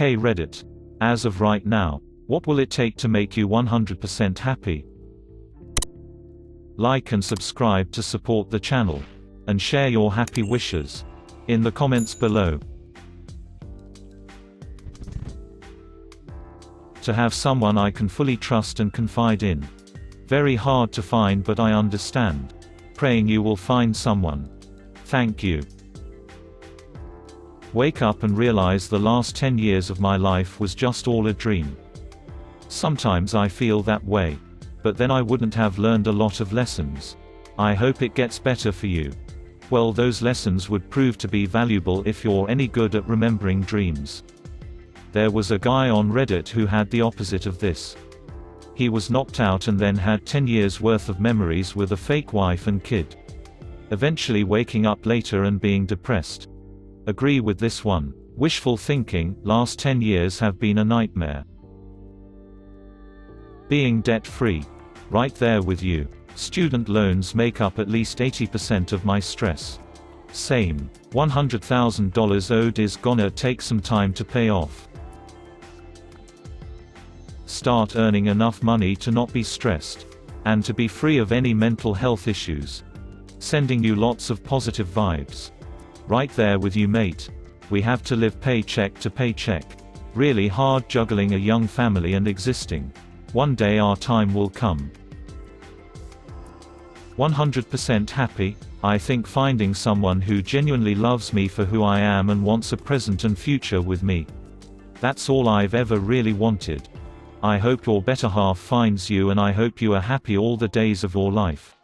Hey Reddit. As of right now, what will it take to make you 100% happy? Like and subscribe to support the channel. And share your happy wishes in the comments below. To have someone I can fully trust and confide in. Very hard to find, but I understand. Praying you will find someone. Thank you. Wake up and realize the last 10 years of my life was just all a dream. Sometimes I feel that way. But then I wouldn't have learned a lot of lessons. I hope it gets better for you. Well, those lessons would prove to be valuable if you're any good at remembering dreams. There was a guy on Reddit who had the opposite of this. He was knocked out and then had 10 years worth of memories with a fake wife and kid. Eventually waking up later and being depressed. Agree with this one. Wishful thinking. Last 10 years have been a nightmare. Being debt-free. Right there with you. Student loans make up at least 80% of my stress. Same. $100,000 owed is gonna take some time to pay off. Start earning enough money to not be stressed. And to be free of any mental health issues. Sending you lots of positive vibes. Right there with you, mate. We have to live paycheck to paycheck. Really hard juggling a young family and existing. One day our time will come. 100% happy. I think finding someone who genuinely loves me for who I am and wants a present and future with me. That's all I've ever really wanted. I hope your better half finds you, and I hope you are happy all the days of your life.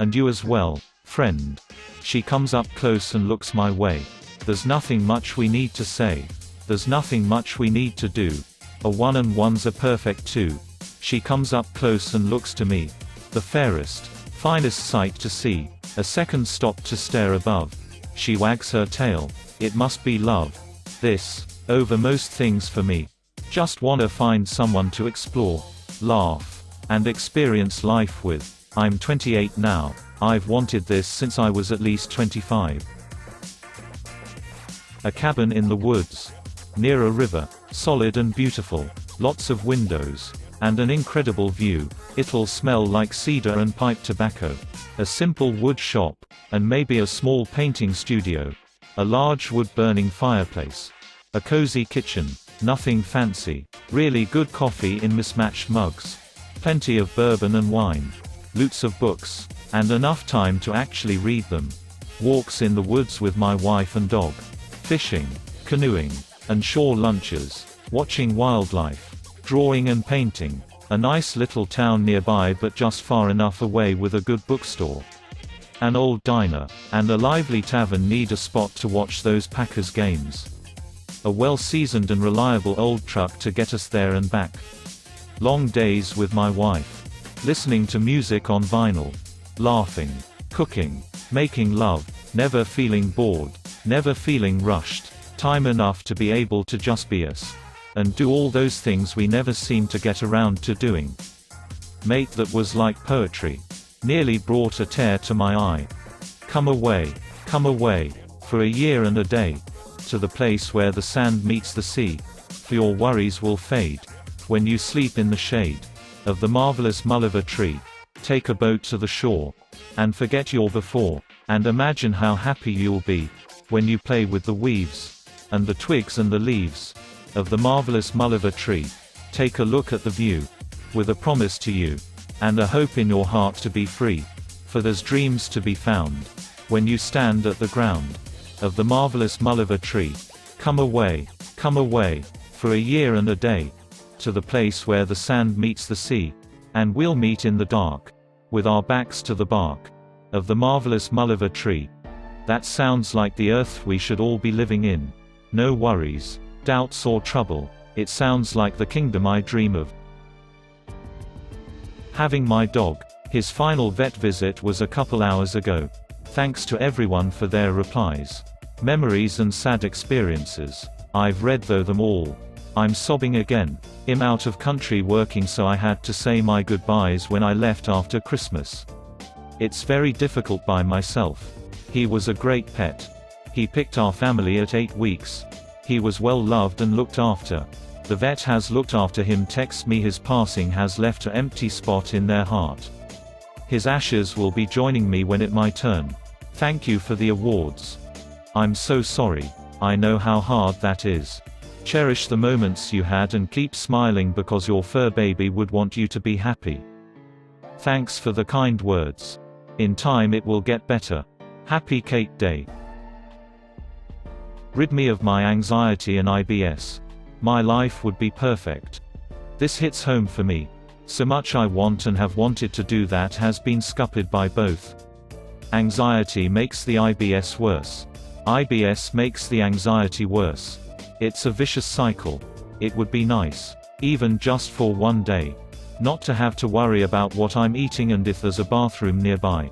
And you as well, friend. She comes up close and looks my way. There's nothing much we need to say. There's nothing much we need to do. A 1 and 1's a perfect 2. She comes up close and looks to me. The fairest, finest sight to see. A second stop to stare above. She wags her tail. It must be love. This, over most things for me. Just wanna find someone to explore, laugh, and experience life with. I'm 28 now. I've wanted this since I was at least 25. A cabin in the woods. Near a river. Solid and beautiful. Lots of windows. And an incredible view. It'll smell like cedar and pipe tobacco. A simple wood shop. And maybe a small painting studio. A large wood-burning fireplace. A cozy kitchen. Nothing fancy. Really good coffee in mismatched mugs. Plenty of bourbon and wine. Lots of books. And enough time to actually read them. Walks in the woods with my wife and dog. Fishing. Canoeing. And shore lunches. Watching wildlife. Drawing and painting. A nice little town nearby but just far enough away with a good bookstore. An old diner. And a lively tavern need a spot to watch those Packers games. A well-seasoned and reliable old truck to get us there and back. Long days with my wife. Listening to music on vinyl. Laughing. Cooking. Making love. Never feeling bored. Never feeling rushed. Time enough to be able to just be us. And do all those things we never seem to get around to doing. Mate that was like poetry. Nearly brought a tear to my eye. Come away, for a year and a day. To the place where the sand meets the sea. For your worries will fade. When you sleep in the shade. Of the marvelous mulliver tree. Take a boat to the shore. And forget your before. And imagine how happy you'll be. When you play with the weaves. And the twigs and the leaves. Of the marvelous mulliver tree. Take a look at the view. With a promise to you. And a hope in your heart to be free. For there's dreams to be found. When you stand at the ground. Of the marvelous mulliver tree. Come away, for a year and a day. To the place where the sand meets the sea. And we'll meet in the dark. With our backs to the bark. Of the marvelous mulliver tree. That sounds like the earth we should all be living in. No worries, doubts or trouble. It sounds like the kingdom I dream of. Having my dog. His final vet visit was a couple hours ago. Thanks to everyone for their replies. Memories and sad experiences. I've read them all. I'm sobbing again. I'm out of country working, so I had to say my goodbyes when I left after Christmas. It's very difficult by myself. He was a great pet. He picked our family at 8 weeks. He was well loved and looked after. The vet has looked after him. Texts me his passing has left an empty spot in their heart. His ashes will be joining me when it's my turn. Thank you for the awards. I'm so sorry. I know how hard that is. Cherish the moments you had and keep smiling because your fur baby would want you to be happy. Thanks for the kind words. In time it will get better. Happy Cake Day. Rid me of my anxiety and IBS. My life would be perfect. This hits home for me. So much I want and have wanted to do that has been scuppered by both. Anxiety makes the IBS worse. IBS makes the anxiety worse. It's a vicious cycle. It would be nice, even just for one day, not to have to worry about what I'm eating and if there's a bathroom nearby.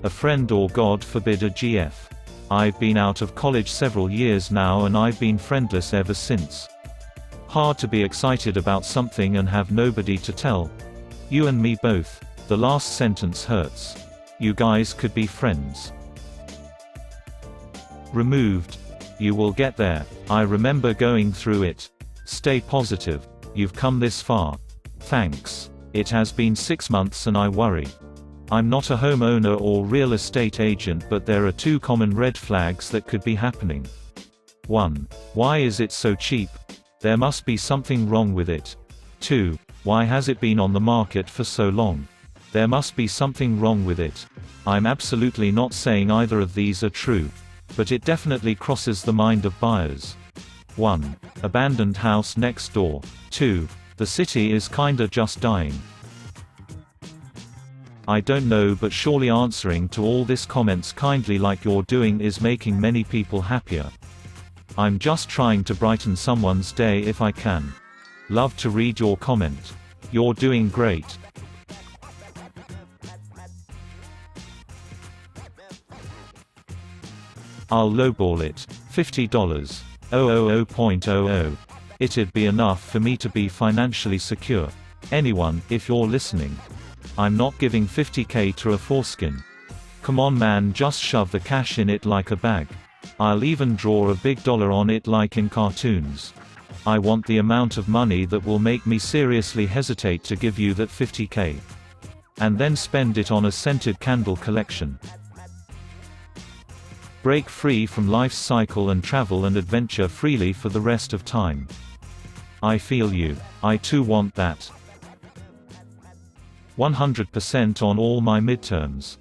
A friend or God forbid a GF. I've been out of college several years now and I've been friendless ever since. Hard to be excited about something and have nobody to tell. You and me both. The last sentence hurts. You guys could be friends. Removed. You will get there. I remember going through it. Stay positive. You've come this far. Thanks. It has been 6 months and I worry. I'm not a homeowner or real estate agent, but there are 2 common red flags that could be happening. 1. Why is it so cheap? There must be something wrong with it. 2. Why has it been on the market for so long? There must be something wrong with it. I'm absolutely not saying either of these are true, but it definitely crosses the mind of buyers. 1. Abandoned house next door. 2. The city is kinda just dying. I don't know, but surely answering to all this comments kindly like you're doing is making many people happier. I'm just trying to brighten someone's day if I can. Love to read your comment. You're doing great. I'll lowball it. $50. 000.00. It'd be enough for me to be financially secure. Anyone, if you're listening. I'm not giving $50K to a foreskin. Come on man, just shove the cash in it like a bag. I'll even draw a big dollar on it like in cartoons. I want the amount of money that will make me seriously hesitate to give you that $50K. And then spend it on a scented candle collection. Break free from life's cycle and travel and adventure freely for the rest of time. I feel you. I too want that. 100% on all my midterms.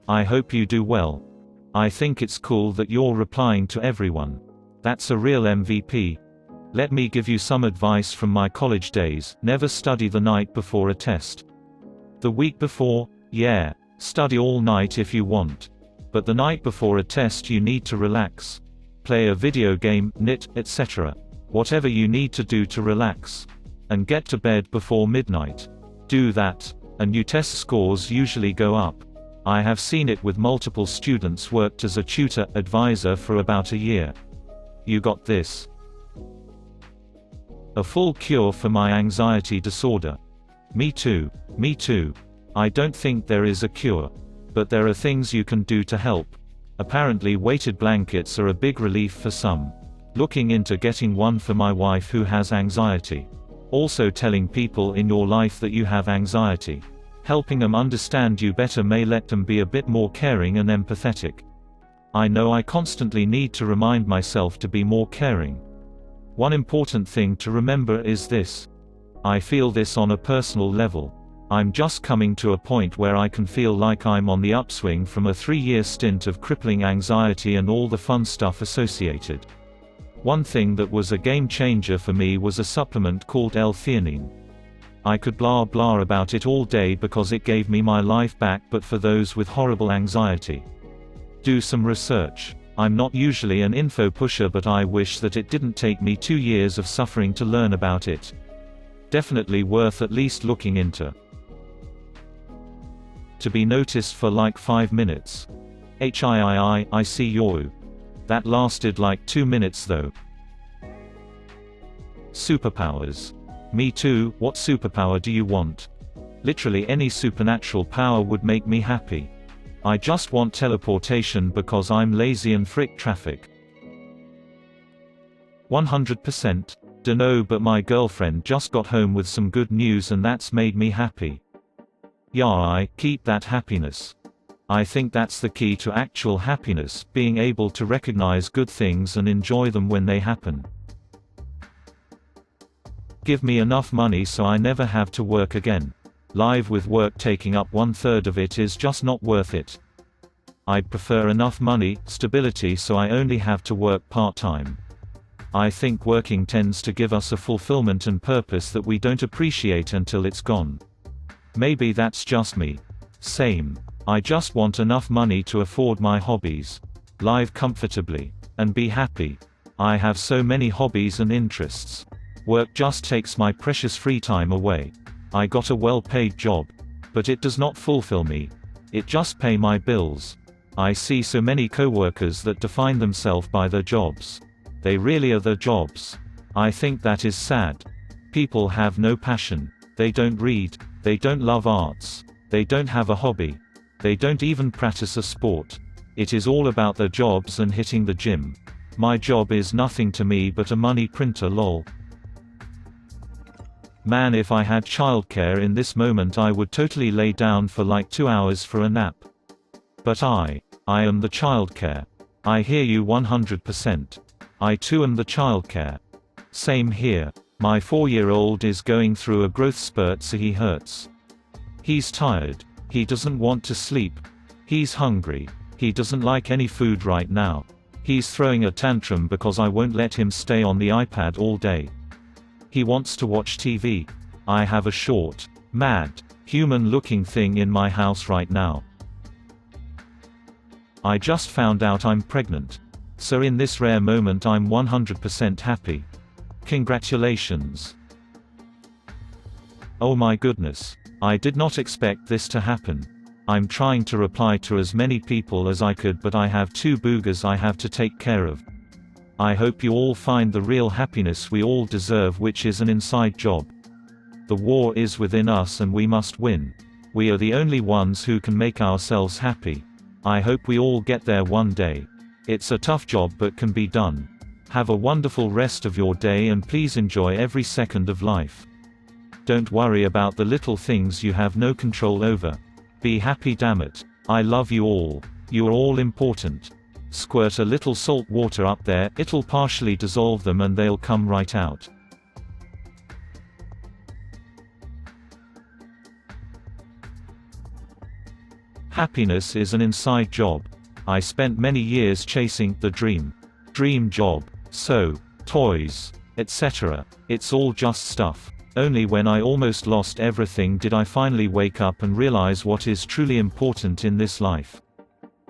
I hope you do well. I think it's cool that you're replying to everyone. That's a real MVP. Let me give you some advice from my college days. Never study the night before a test. The week before, yeah, study all night if you want. But the night before a test you need to relax. Play a video game, knit, etc. Whatever you need to do to relax. And get to bed before midnight. Do that, and your test scores usually go up. I have seen it with multiple students. Worked as a tutor, advisor for about a year. You got this. A full cure for my anxiety disorder. Me too. Me too. I don't think there is a cure. But there are things you can do to help. Apparently weighted blankets are a big relief for some. Looking into getting one for my wife who has anxiety. Also telling people in your life that you have anxiety. Helping them understand you better may let them be a bit more caring and empathetic. I know I constantly need to remind myself to be more caring. One important thing to remember is this. I feel this on a personal level. I'm just coming to a point where I can feel like I'm on the upswing from a 3-year stint of crippling anxiety and all the fun stuff associated. One thing that was a game changer for me was a supplement called L-theanine. I could blah blah about it all day because it gave me my life back, but for those with horrible anxiety. Do some research. I'm not usually an info pusher, but I wish that it didn't take me 2 years of suffering to learn about it. Definitely worth at least looking into. To be noticed for like 5 minutes. I see you. That lasted like 2 minutes though. Superpowers. Me too. What superpower do you want? Literally any supernatural power would make me happy. I just want teleportation because I'm lazy and frick traffic. 100%. Dunno, but my girlfriend just got home with some good news and that's made me happy. Yeah, I keep that happiness. I think that's the key to actual happiness, being able to recognize good things and enjoy them when they happen. Give me enough money so I never have to work again. Live with work taking up 1/3 of it is just not worth it. I'd prefer enough money, stability, so I only have to work part-time. I think working tends to give us a fulfillment and purpose that we don't appreciate until it's gone. Maybe that's just me. Same. I just want enough money to afford my hobbies, live comfortably, and be happy. I have so many hobbies and interests. Work just takes my precious free time away. I got a well-paid job, but it does not fulfill me. It just pay my bills. I see so many coworkers that define themselves by their jobs. They really are their jobs. I think that is sad. People have no passion. They don't read. They don't love arts. They don't have a hobby. They don't even practice a sport. It is all about their jobs and hitting the gym. My job is nothing to me but a money printer, lol. Man, if I had childcare in this moment I would totally lay down for like 2 hours for a nap. But I am the childcare. I hear you 100%. I too am the childcare. Same here. My 4-year-old is going through a growth spurt, so he hurts. He's tired. He doesn't want to sleep. He's hungry. He doesn't like any food right now. He's throwing a tantrum because I won't let him stay on the iPad all day. He wants to watch TV. I have a short, mad, human-looking thing in my house right now. I just found out I'm pregnant. So in this rare moment I'm 100% happy. Congratulations. Oh my goodness. I did not expect this to happen. I'm trying to reply to as many people as I could, but I have 2 boogers I have to take care of. I hope you all find the real happiness we all deserve, which is an inside job. The war is within us and we must win. We are the only ones who can make ourselves happy. I hope we all get there one day. It's a tough job but can be done. Have a wonderful rest of your day and please enjoy every second of life. Don't worry about the little things you have no control over. Be happy, damn it. I love you all. You are all important. Squirt a little salt water up there, it'll partially dissolve them and they'll come right out. Happiness is an inside job. I spent many years chasing the dream job. So, toys, etc. It's all just stuff. Only when I almost lost everything did I finally wake up and realize what is truly important in this life.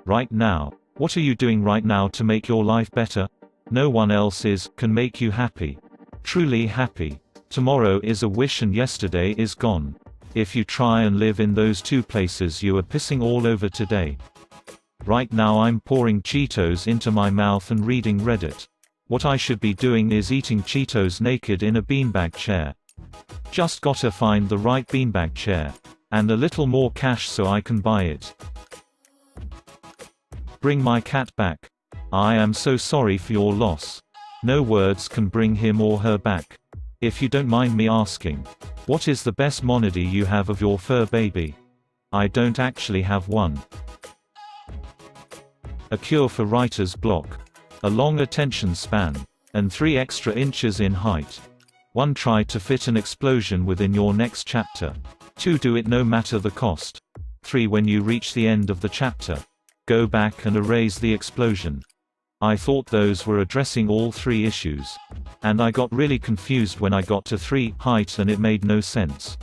Right now. What are you doing right now to make your life better? No one else can make you happy. Truly happy. Tomorrow is a wish and yesterday is gone. If you try and live in those 2 places you are pissing all over today. Right now I'm pouring Cheetos into my mouth and reading Reddit. What I should be doing is eating Cheetos naked in a beanbag chair. Just gotta find the right beanbag chair. And a little more cash so I can buy it. Bring my cat back. I am so sorry for your loss. No words can bring him or her back. If you don't mind me asking, what is the best monody you have of your fur baby? I don't actually have one. A cure for writer's block. A long attention span. And 3 extra inches in height. 1. Try to fit an explosion within your next chapter. 2. Do it no matter the cost. 3. When you reach the end of the chapter, go back and erase the explosion. I thought those were addressing all 3 issues. And I got really confused when I got to 3, height, and it made no sense.